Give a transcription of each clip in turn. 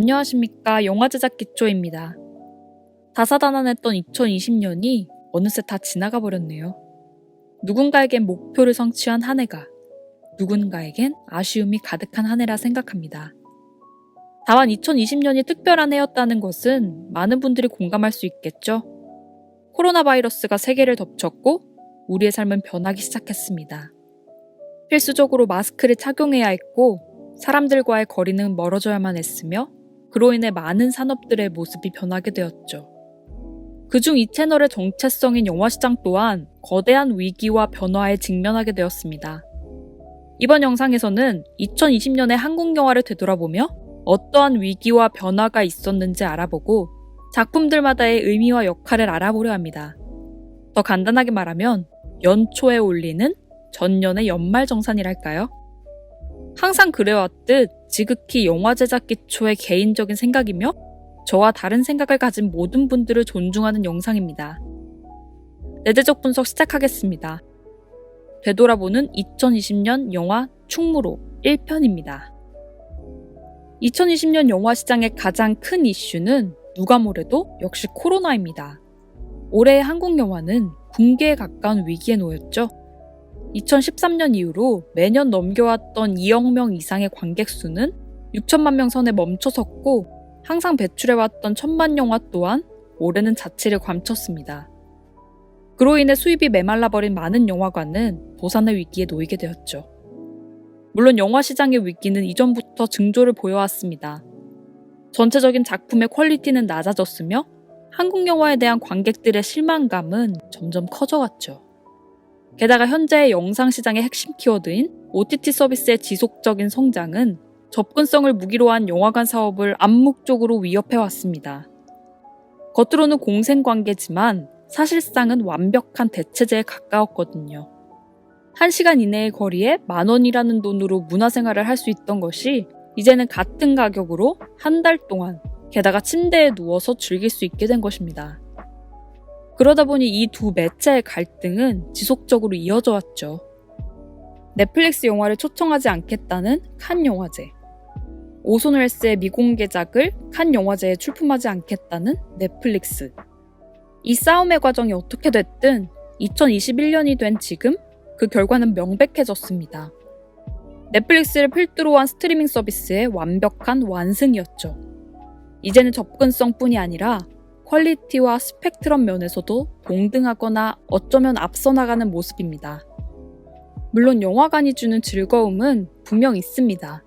안녕하십니까. 영화 제작 기초입니다. 다사다난했던 2020년이 어느새 다 지나가 버렸네요. 누군가에겐 목표를 성취한 한 해가, 누군가에겐 아쉬움이 가득한 한 해라 생각합니다. 다만 2020년이 특별한 해였다는 것은 많은 분들이 공감할 수 있겠죠. 코로나 바이러스가 세계를 덮쳤고 우리의 삶은 변하기 시작했습니다. 필수적으로 마스크를 착용해야 했고 사람들과의 거리는 멀어져야만 했으며 그로 인해 많은 산업들의 모습이 변하게 되었죠. 그중 이 채널의 정체성인 영화시장 또한 거대한 위기와 변화에 직면하게 되었습니다. 이번 영상에서는 2020년의 한국 영화를 되돌아보며 어떠한 위기와 변화가 있었는지 알아보고 작품들마다의 의미와 역할을 알아보려 합니다. 더 간단하게 말하면 연초에 올리는 전년의 연말정산이랄까요? 항상 그래왔듯 지극히 영화 제작 기초의 개인적인 생각이며 저와 다른 생각을 가진 모든 분들을 존중하는 영상입니다. 내재적 분석 시작하겠습니다. 되돌아보는 2020년 영화 충무로 1편입니다. 2020년 영화 시장의 가장 큰 이슈는 누가 뭐래도 역시 코로나입니다. 올해의 한국 영화는 붕괴에 가까운 위기에 놓였죠. 2013년 이후로 매년 넘겨왔던 2억 명 이상의 관객 수는 6천만 명 선에 멈춰섰고 항상 배출해왔던 천만 영화 또한 올해는 자취를 감췄습니다. 그로 인해 수입이 메말라버린 많은 영화관은 도산의 위기에 놓이게 되었죠. 물론 영화 시장의 위기는 이전부터 징조를 보여왔습니다. 전체적인 작품의 퀄리티는 낮아졌으며 한국 영화에 대한 관객들의 실망감은 점점 커져갔죠. 게다가 현재의 영상 시장의 핵심 키워드인 OTT 서비스의 지속적인 성장은 접근성을 무기로 한 영화관 사업을 암묵적으로 위협해왔습니다. 겉으로는 공생관계지만 사실상은 완벽한 대체제에 가까웠거든요. 1시간 이내의 거리에 10,000원이라는 돈으로 문화생활을 할 수 있던 것이 이제는 같은 가격으로 한 달 동안 게다가 침대에 누워서 즐길 수 있게 된 것입니다. 그러다 보니 이 두 매체의 갈등은 지속적으로 이어져 왔죠. 넷플릭스 영화를 초청하지 않겠다는 칸 영화제, 오손 웰스의 미공개작을 칸 영화제에 출품하지 않겠다는 넷플릭스. 이 싸움의 과정이 어떻게 됐든 2021년이 된 지금 그 결과는 명백해졌습니다. 넷플릭스를 필두로 한 스트리밍 서비스의 완벽한 완승이었죠. 이제는 접근성뿐이 아니라 퀄리티와 스펙트럼 면에서도 동등하거나 어쩌면 앞서 나가는 모습입니다. 물론 영화관이 주는 즐거움은 분명 있습니다.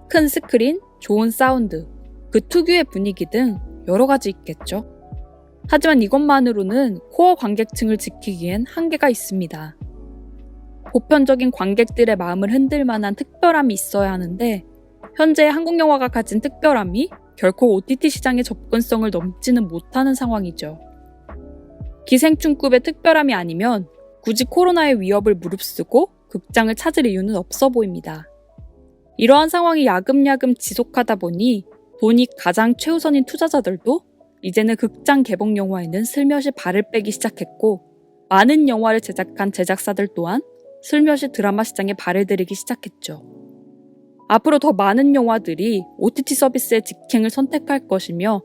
큰 스크린, 좋은 사운드, 그 특유의 분위기 등 여러 가지 있겠죠. 하지만 이것만으로는 코어 관객층을 지키기엔 한계가 있습니다. 보편적인 관객들의 마음을 흔들 만한 특별함이 있어야 하는데 현재 한국 영화가 가진 특별함이 결코 OTT 시장의 접근성을 넘지는 못하는 상황이죠. 기생충급의 특별함이 아니면 굳이 코로나의 위협을 무릅쓰고 극장을 찾을 이유는 없어 보입니다. 이러한 상황이 야금야금 지속하다 보니 돈이 가장 최우선인 투자자들도 이제는 극장 개봉 영화에는 슬며시 발을 빼기 시작했고 많은 영화를 제작한 제작사들 또한 슬며시 드라마 시장에 발을 들이기 시작했죠. 앞으로 더 많은 영화들이 OTT 서비스의 직행을 선택할 것이며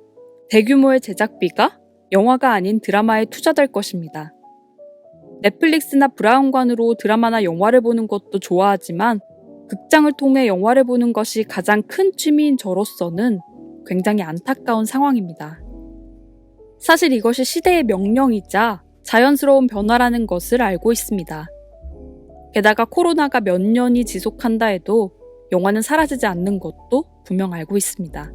대규모의 제작비가 영화가 아닌 드라마에 투자될 것입니다. 넷플릭스나 브라운관으로 드라마나 영화를 보는 것도 좋아하지만 극장을 통해 영화를 보는 것이 가장 큰 취미인 저로서는 굉장히 안타까운 상황입니다. 사실 이것이 시대의 명령이자 자연스러운 변화라는 것을 알고 있습니다. 게다가 코로나가 몇 년이 지속한다 해도 영화는 사라지지 않는 것도 분명 알고 있습니다.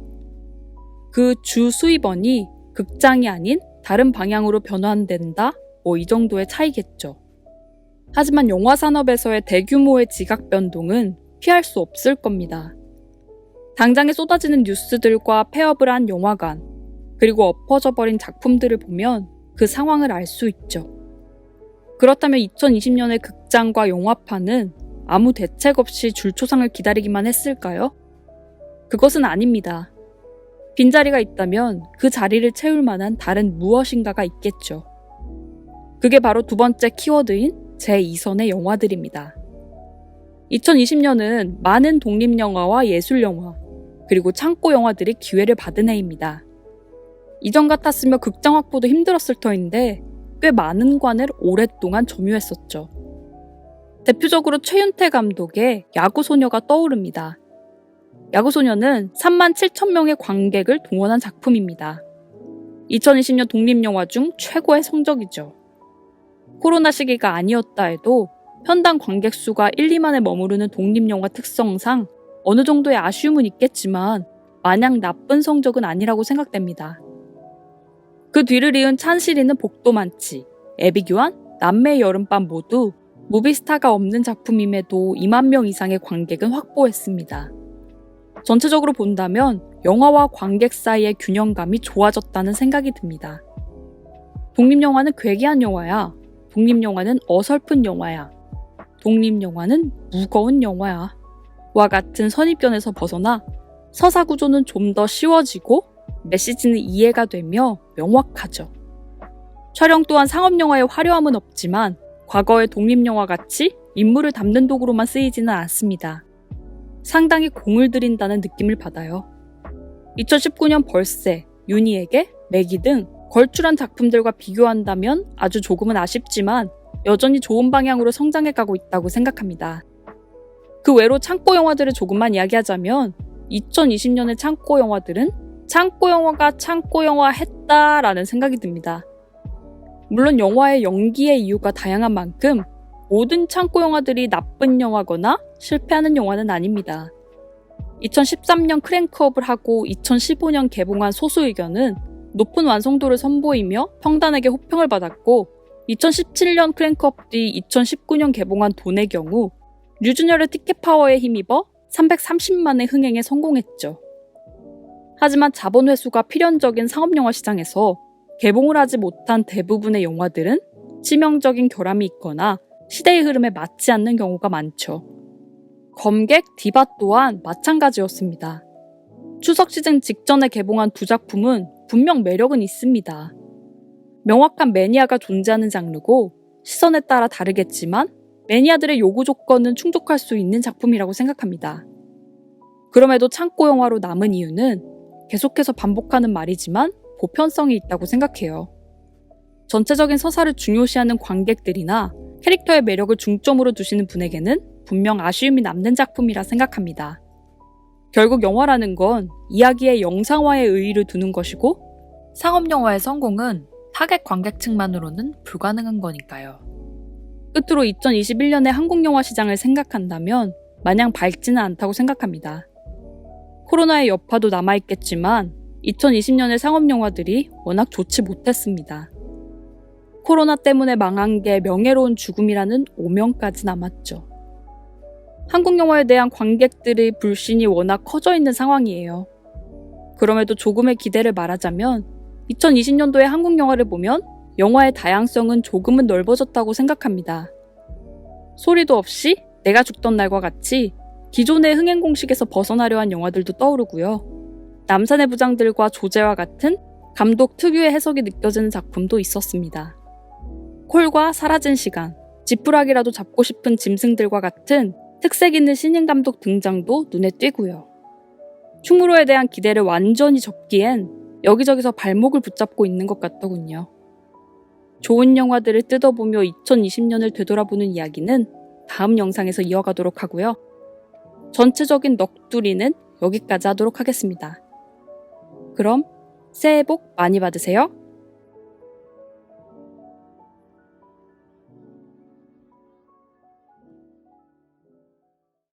그 주 수입원이 극장이 아닌 다른 방향으로 변환된다? 이 정도의 차이겠죠. 하지만 영화 산업에서의 대규모의 지각 변동은 피할 수 없을 겁니다. 당장에 쏟아지는 뉴스들과 폐업을 한 영화관, 그리고 엎어져버린 작품들을 보면 그 상황을 알 수 있죠. 그렇다면 2020년의 극장과 영화판은 아무 대책 없이 줄초상을 기다리기만 했을까요? 그것은 아닙니다. 빈자리가 있다면 그 자리를 채울 만한 다른 무엇인가가 있겠죠. 그게 바로 두 번째 키워드인 제2선의 영화들입니다. 2020년은 많은 독립영화와 예술영화, 그리고 창고 영화들이 기회를 받은 해입니다. 이전 같았으며 극장 확보도 힘들었을 터인데 꽤 많은 관을 오랫동안 점유했었죠. 대표적으로 최윤태 감독의 야구소녀가 떠오릅니다. 야구소녀는 37,000명의 관객을 동원한 작품입니다. 2020년 독립영화 중 최고의 성적이죠. 코로나 시기가 아니었다 해도 편당 관객 수가 1, 2만에 머무르는 독립영화 특성상 어느 정도의 아쉬움은 있겠지만 마냥 나쁜 성적은 아니라고 생각됩니다. 그 뒤를 이은 찬실이는 복도 많지, 애비교환, 남매의 여름밤 모두 무비스타가 없는 작품임에도 2만 명 이상의 관객은 확보했습니다. 전체적으로 본다면 영화와 관객 사이의 균형감이 좋아졌다는 생각이 듭니다. 독립영화는 괴기한 영화야. 독립영화는 어설픈 영화야. 독립영화는 무거운 영화야. 와 같은 선입견에서 벗어나 서사 구조는 좀 더 쉬워지고 메시지는 이해가 되며 명확하죠. 촬영 또한 상업영화의 화려함은 없지만 과거의 독립영화 같이 인물을 담는 도구로만 쓰이지는 않습니다. 상당히 공을 들인다는 느낌을 받아요. 2019년 벌새, 윤희에게, 매기 등 걸출한 작품들과 비교한다면 아주 조금은 아쉽지만 여전히 좋은 방향으로 성장해가고 있다고 생각합니다. 그 외로 창고 영화들을 조금만 이야기하자면 2020년의 창고 영화들은 창고 영화가 창고 영화 했다라는 생각이 듭니다. 물론 영화의 연기의 이유가 다양한 만큼 모든 창고 영화들이 나쁜 영화거나 실패하는 영화는 아닙니다. 2013년 크랭크업을 하고 2015년 개봉한 소수의견은 높은 완성도를 선보이며 평단에게 호평을 받았고 2017년 크랭크업 뒤 2019년 개봉한 돈의 경우 류준열의 티켓 파워에 힘입어 330만의 흥행에 성공했죠. 하지만 자본 회수가 필연적인 상업영화 시장에서 개봉을 하지 못한 대부분의 영화들은 치명적인 결함이 있거나 시대의 흐름에 맞지 않는 경우가 많죠. 검객, 디바 또한 마찬가지였습니다. 추석 시즌 직전에 개봉한 두 작품은 분명 매력은 있습니다. 명확한 매니아가 존재하는 장르고 시선에 따라 다르겠지만 매니아들의 요구 조건은 충족할 수 있는 작품이라고 생각합니다. 그럼에도 창고 영화로 남은 이유는 계속해서 반복하는 말이지만 보편성이 있다고 생각해요. 전체적인 서사를 중요시하는 관객들이나 캐릭터의 매력을 중점으로 두시는 분에게는 분명 아쉬움이 남는 작품이라 생각합니다. 결국 영화라는 건 이야기의 영상화에 의의를 두는 것이고 상업영화의 성공은 타겟 관객층만으로는 불가능한 거니까요. 끝으로 2021년의 한국영화 시장을 생각한다면 마냥 밝지는 않다고 생각합니다. 코로나의 여파도 남아있겠지만 2020년의 상업영화들이 워낙 좋지 못했습니다. 코로나 때문에 망한 게 명예로운 죽음이라는 오명까지 남았죠. 한국 영화에 대한 관객들의 불신이 워낙 커져 있는 상황이에요. 그럼에도 조금의 기대를 말하자면 2020년도의 한국 영화를 보면 영화의 다양성은 조금은 넓어졌다고 생각합니다. 소리도 없이 내가 죽던 날과 같이 기존의 흥행 공식에서 벗어나려 한 영화들도 떠오르고요. 남산의 부장들과 조제와 같은 감독 특유의 해석이 느껴지는 작품도 있었습니다. 콜과 사라진 시간, 지푸라기라도 잡고 싶은 짐승들과 같은 특색 있는 신인 감독 등장도 눈에 띄고요. 충무로에 대한 기대를 완전히 접기엔 여기저기서 발목을 붙잡고 있는 것 같더군요. 좋은 영화들을 뜯어보며 2020년을 되돌아보는 이야기는 다음 영상에서 이어가도록 하고요. 전체적인 넋두리는 여기까지 하도록 하겠습니다. 그럼 새해 복 많이 받으세요.